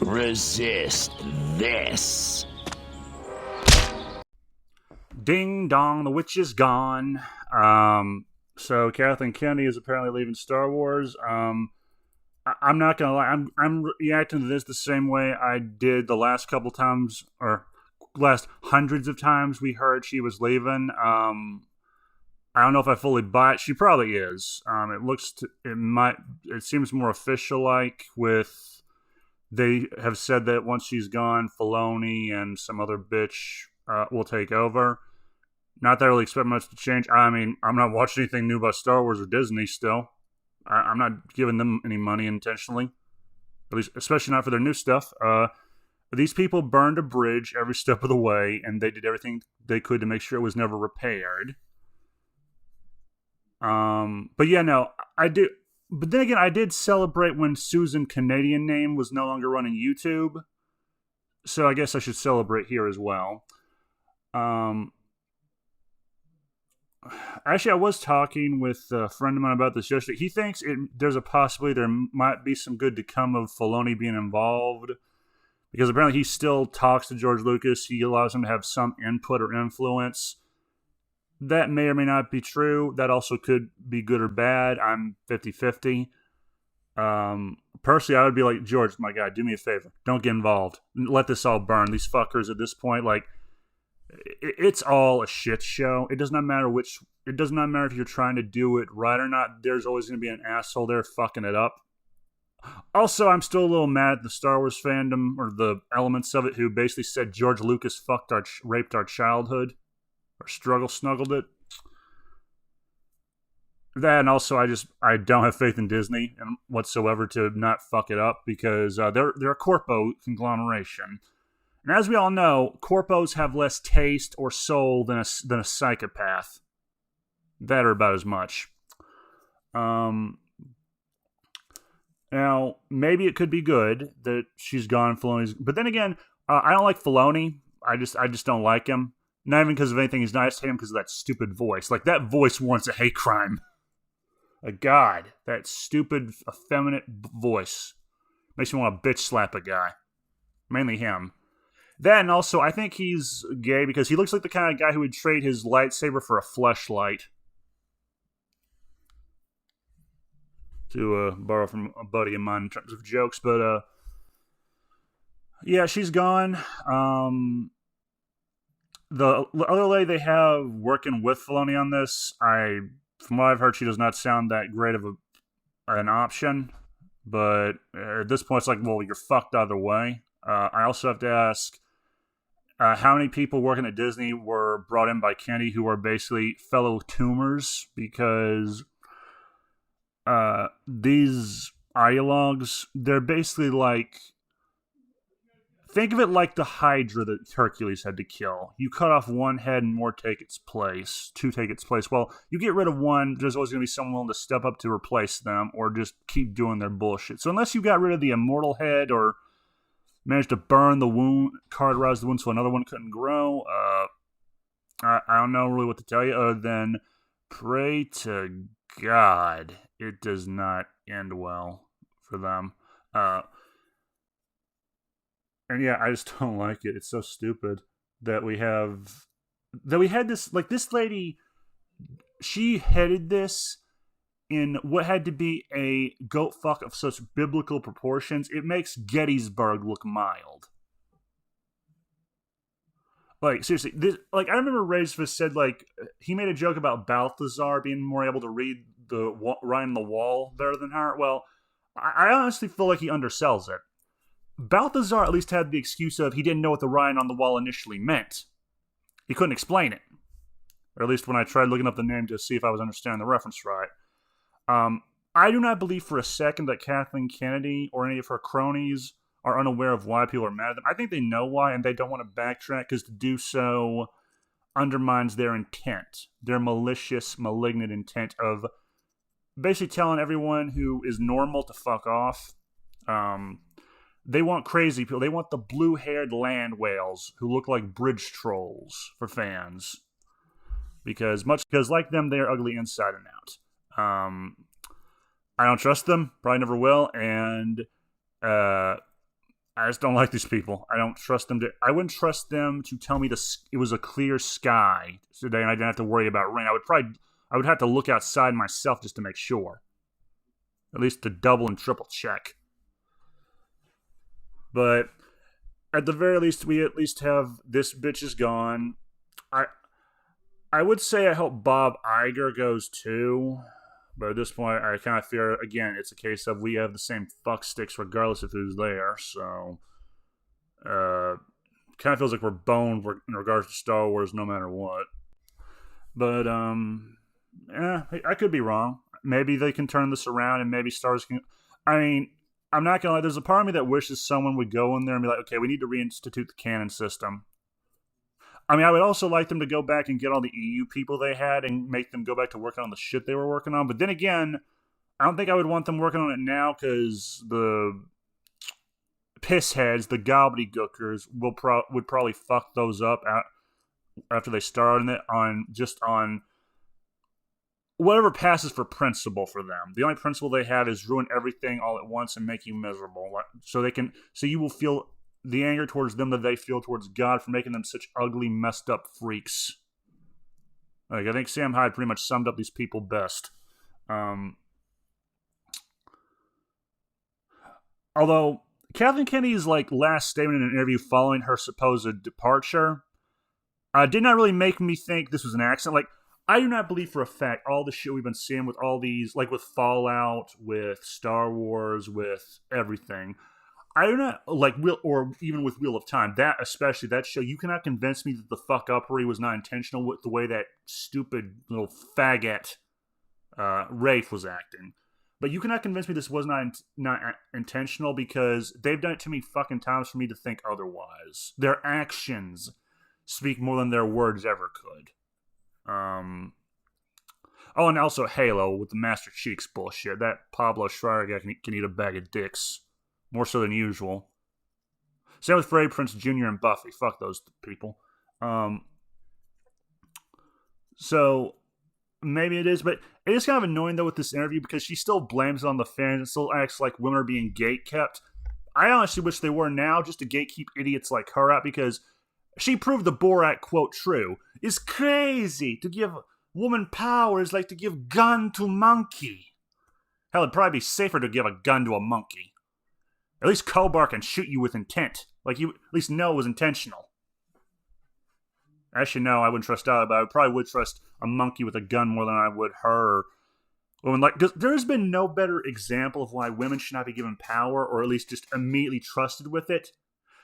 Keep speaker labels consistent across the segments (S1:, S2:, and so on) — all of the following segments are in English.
S1: Resist this.
S2: Ding dong, the witch is gone. So Kathleen Kennedy is apparently leaving Star Wars. I'm not gonna lie, I'm reacting to this the same way I did the last couple times, or last hundreds of times we heard she was leaving. I don't know if I fully buy it. She probably is. It seems more official, like with they have said that once she's gone, Filoni and some other bitch will take over. Not that I really expect much to change. I mean, I'm not watching anything new about Star Wars or Disney still. I'm not giving them any money intentionally, at least, especially not for their new stuff. These people burned a bridge every step of the way, and they did everything they could to make sure it was never repaired. But yeah, no, I did. But then again, I did celebrate when Susan Canadian name was no longer running YouTube, so I guess I should celebrate here as well. Actually, I was talking with a friend of mine about this yesterday. He thinks there's a possibility there might be some good to come of Filoni being involved, because apparently he still talks to George Lucas. He allows him to have some input or influence. That may or may not be true. That also could be good or bad. I'm 50-50. Personally, I would be like, George, my guy, do me a favor. Don't get involved. Let this all burn. These fuckers at this point, like, it's all a shit show. It does not matter if you're trying to do it right or not. There's always going to be an asshole there fucking it up. Also, I'm still a little mad at the Star Wars fandom, or the elements of it, who basically said George Lucas raped our childhood, or snuggled it. That, and also I don't have faith in Disney whatsoever to not fuck it up, because they're a corpo conglomeration. And as we all know, corpos have less taste or soul than a psychopath. That, or about as much. Now, maybe it could be good that she's gone. Filoni's, but then again, I don't like Filoni. I just don't like him. Not even because of anything. He's nice to him because of that stupid voice. Like, that voice warrants a hate crime. A god, that stupid, effeminate voice makes me want to bitch slap a guy. Mainly him. Then also, I think he's gay because he looks like the kind of guy who would trade his lightsaber for a fleshlight. To borrow from a buddy of mine in terms of jokes, but yeah, she's gone. The other lady they have working with Filoni on this, from what I've heard, she does not sound that great of an option. But at this point, it's like, well, you're fucked either way. I also have to ask, how many people working at Disney were brought in by Kenedy who are basically fellow tumors? Because these ideologues, they're basically like, think of it like the Hydra that Hercules had to kill. You cut off one head and two take its place. Well, you get rid of one, there's always going to be someone willing to step up to replace them, or just keep doing their bullshit. So unless you got rid of the immortal head, or managed to burn the wound, cauterize the wound so another one couldn't grow, I don't know really what to tell you other than pray to God it does not end well for them. And yeah, I just don't like it. It's so stupid that we had this, like, this lady, she headed this in what had to be a goat fuck of such biblical proportions. It makes Gettysburg look mild. Like, seriously, I remember Razorfist said, like, he made a joke about Balthazar being more able to read the writing on the wall better than her. Well, I honestly feel like he undersells it. Balthazar at least had the excuse of he didn't know what the writing on the wall initially meant. He couldn't explain it. Or at least when I tried looking up the name to see if I was understanding the reference right. I do not believe for a second that Kathleen Kenedy or any of her cronies are unaware of why people are mad at them. I think they know why, and they don't want to backtrack, because to do so undermines their intent, their malicious, malignant intent of basically telling everyone who is normal to fuck off. They want crazy people. They want the blue-haired land whales who look like bridge trolls for fans. Because like them, they are ugly inside and out. I don't trust them. Probably never will. And I just don't like these people. I don't trust them to. I wouldn't trust them to tell me it was a clear sky today, and I didn't have to worry about rain. I would have to look outside myself just to make sure, at least to double and triple check. But at the very least, we at least have this bitch is gone. I I would say I hope Bob Iger goes too. But at this point, I kind of fear, again, it's a case of we have the same fuck sticks regardless of who's there. So, kind of feels like we're boned in regards to Star Wars no matter what. But, yeah, I could be wrong. Maybe they can turn this around and maybe Star Wars can. I mean, I'm not going to lie, there's a part of me that wishes someone would go in there and be like, okay, we need to reinstitute the canon system. I mean, I would also like them to go back and get all the EU people they had and make them go back to working on the shit they were working on. But then again, I don't think I would want them working on it now because the pissheads, the gobbledygookers, would probably fuck those up after they started it on whatever passes for principle for them. The only principle they have is ruin everything all at once and make you miserable. So you will feel the anger towards them that they feel towards God for making them such ugly, messed up freaks. Like, I think Sam Hyde pretty much summed up these people best. Although, Kathleen Kennedy's last statement in an interview following her supposed departure did not really make me think this was an accident. I do not believe for a fact all the shit we've been seeing with all these, with Fallout, with Star Wars, with everything. I do not or even with Wheel of Time. That show, you cannot convince me that the fuck uppery was not intentional with the way that stupid little faggot Rafe was acting. But you cannot convince me this was not intentional because they've done it too many fucking times for me to think otherwise. Their actions speak more than their words ever could. Oh, and also Halo with the Master Cheeks bullshit. That Pablo Schreier guy can eat a bag of dicks. More so than usual. Same with Freddie Prinze Jr. and Buffy. Fuck those people. So, maybe it is, but it is kind of annoying, though, with this interview because she still blames it on the fans and still acts like women are being gatekept. I honestly wish they were now, just to gatekeep idiots like her out, because she proved the Borat quote true. It's crazy to give woman power is like to give gun to monkey. Hell, it'd probably be safer to give a gun to a monkey. At least Kobar can shoot you with intent. You at least know it was intentional. Actually, no, I wouldn't trust either, but I probably would trust a monkey with a gun more than I would her. Because there's been no better example of why women should not be given power, or at least just immediately trusted with it,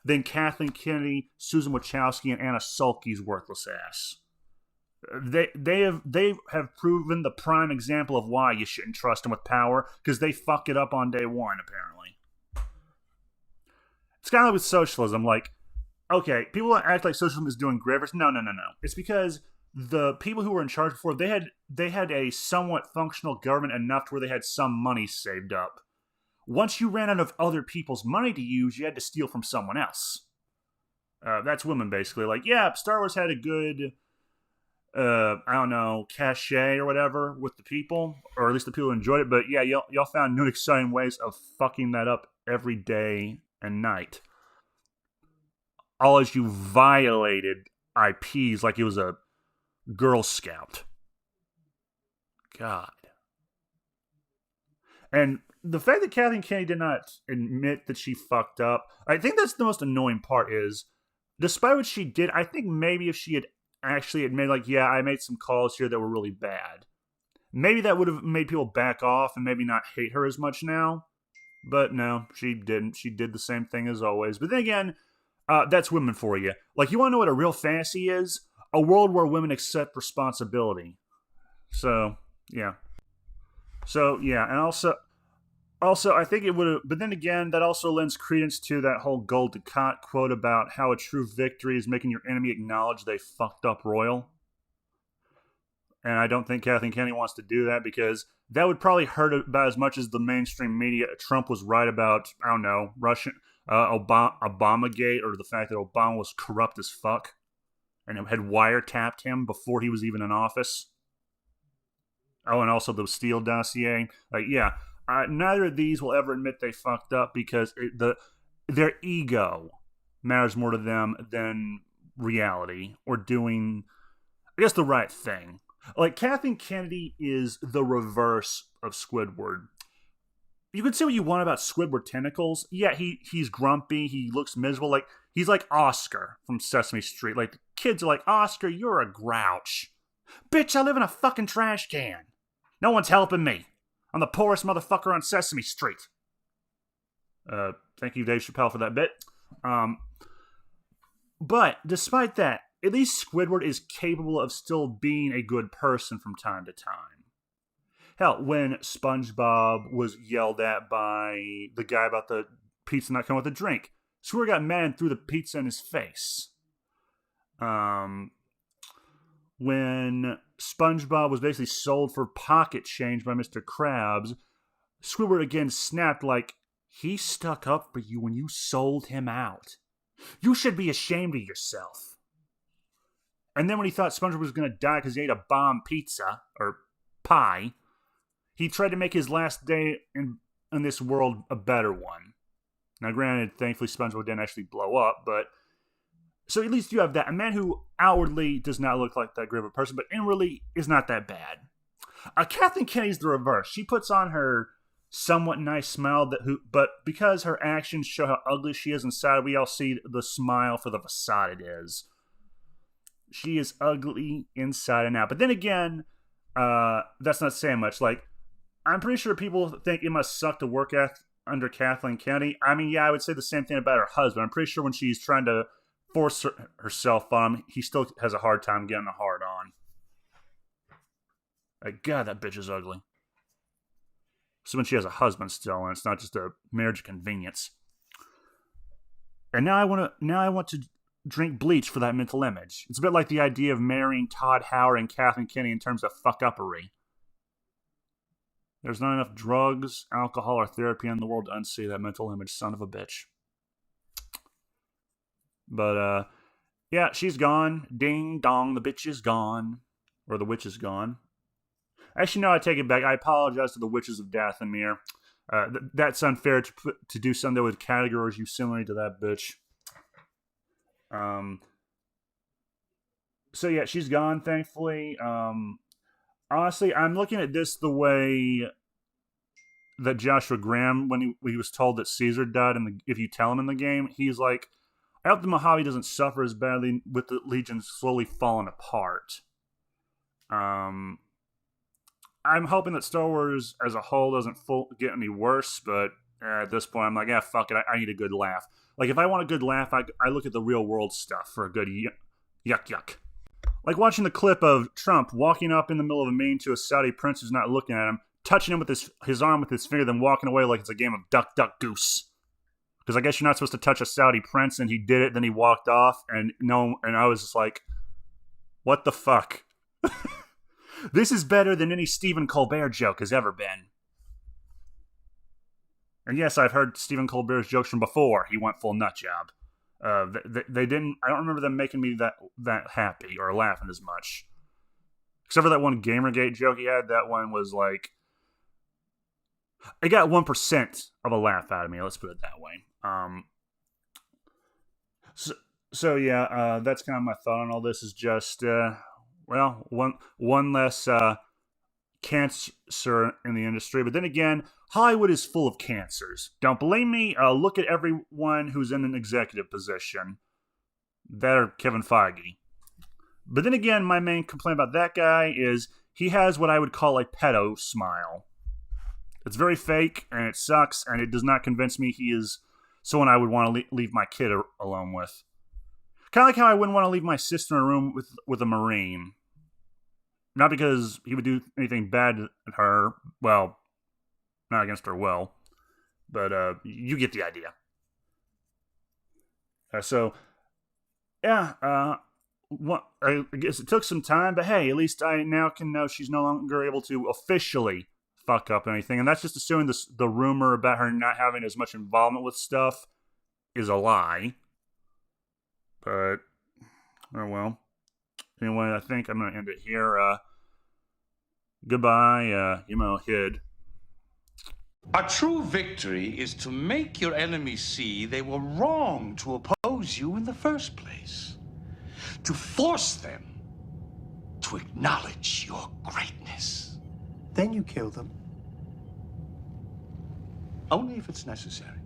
S2: than Kathleen Kennedy, Susan Wachowski, and Anna Sulky's worthless ass. They have proven the prime example of why you shouldn't trust them with power, because they fuck it up on day one, apparently. It's kind of like with socialism. Okay, people act like socialism is doing great. No. It's because the people who were in charge before, they had a somewhat functional government enough to where they had some money saved up. Once you ran out of other people's money to use, you had to steal from someone else. That's women, basically. Star Wars had a good, I don't know, cachet or whatever with the people, or at least the people who enjoyed it. But yeah, y'all found new exciting ways of fucking that up every day and night. All as you violated IPs like it was a Girl Scout. God. And the fact that Kathleen Kennedy did not admit that she fucked up, I think that's the most annoying part is, despite what she did, I think maybe if she had actually admitted, yeah, I made some calls here that were really bad, maybe that would have made people back off and maybe not hate her as much now. But no, she didn't. She did the same thing as always. But then again, that's women for you. You want to know what a real fantasy is? A world where women accept responsibility. So, yeah. And also, I think it would have... But then again, that also lends credence to that whole Gul Dukat quote about how a true victory is making your enemy acknowledge they fucked up royal. And I don't think Kathleen Kennedy wants to do that because that would probably hurt about as much as the mainstream media. Trump was right about, I don't know, Russian Obamagate, or the fact that Obama was corrupt as fuck and had wiretapped him before he was even in office. Oh, and also the Steele dossier. Neither of these will ever admit they fucked up because their ego matters more to them than reality or doing, I guess, the right thing. Like, Kathleen Kenedy is the reverse of Squidward. You can say what you want about Squidward tentacles. Yeah, he's grumpy. He looks miserable. Like, he's like Oscar from Sesame Street. Like, the kids are like, Oscar, you're a grouch. Bitch, I live in a fucking trash can. No one's helping me. I'm the poorest motherfucker on Sesame Street. Thank you, Dave Chappelle, for that bit. But despite that, at least Squidward is capable of still being a good person from time to time. Hell, when SpongeBob was yelled at by the guy about the pizza not coming with a drink, Squidward got mad and threw the pizza in his face. When SpongeBob was basically sold for pocket change by Mr. Krabs, Squidward again snapped like, he stuck up for you when you sold him out. You should be ashamed of yourself. And then when he thought SpongeBob was going to die because he ate a bomb pizza, or pie, he tried to make his last day in this world a better one. Now, granted, thankfully SpongeBob didn't actually blow up, but... So at least you have that. A man who outwardly does not look like that great of a person, but inwardly is not that bad. Kathleen Kennedy's the reverse. She puts on her somewhat nice smile, but because her actions show how ugly she is inside, we all see the smile for the facade it is. She is ugly inside and out. But then again, that's not saying much. Like, I'm pretty sure people think it must suck to work under Kathleen Kennedy. I mean, yeah, I would say the same thing about her husband. I'm pretty sure when she's trying to force herself on him, he still has a hard time getting a hard on. Like, God, that bitch is ugly. So when she has a husband still, and it's not just a marriage convenience. And now I want to drink bleach for that mental image. It's a bit like the idea of marrying Todd Howard and Kathleen Kennedy in terms of fuck-uppery. There's not enough drugs, alcohol, or therapy in the world to unsee that mental image, son of a bitch. But, yeah, she's gone. Ding dong, the bitch is gone. Or the witch is gone. Actually, no, I take it back. I apologize to the witches of Dathomir. That's unfair to do something that would categorize you similarly to that bitch. So yeah, she's gone, thankfully. Honestly, I'm looking at this the way that Joshua Graham, when he was told that Caesar died, and if you tell him in the game, he's like, I hope the Mojave doesn't suffer as badly with the Legion slowly falling apart. I'm hoping that Star Wars as a whole doesn't get any worse, but at this point, I'm like, fuck it, I need a good laugh. Like, if I want a good laugh, I look at the real world stuff for a good yuck. Like watching the clip of Trump walking up in the middle of a meeting to a Saudi prince who's not looking at him, touching him with his arm with his finger, then walking away like it's a game of duck, duck, goose. Because I guess you're not supposed to touch a Saudi prince, and he did it, then he walked off, and I was just like, what the fuck? This is better than any Stephen Colbert joke has ever been. And yes, I've heard Stephen Colbert's jokes from before. He went full nut job. They didn't. I don't remember them making me that happy or laughing as much. Except for that one Gamergate joke he had. That one was like, it got 1% of a laugh out of me. Let's put it that way. So yeah, that's kind of my thought on all this. Is just one less cancer in the industry. But then again, Hollywood is full of cancers. Don't believe me? Look at everyone who's in an executive position. That or Kevin Feige. But then again, my main complaint about that guy is he has what I would call a pedo smile. It's very fake, and it sucks, and it does not convince me he is someone I would want to leave my kid alone with. Kind of like how I wouldn't want to leave my sister in a room with a Marine. Not because he would do anything bad to her. Well, not against her will. But you get the idea. I guess it took some time, but hey, at least I now can know she's no longer able to officially fuck up anything. And that's just assuming the rumor about her not having as much involvement with stuff is a lie. But, oh well. Anyway, I think I'm going to end it here. Goodbye, Hid.
S3: A true victory is to make your enemies see they were wrong to oppose you in the first place. To force them to acknowledge your greatness.
S4: Then you kill them.
S3: Only if it's necessary.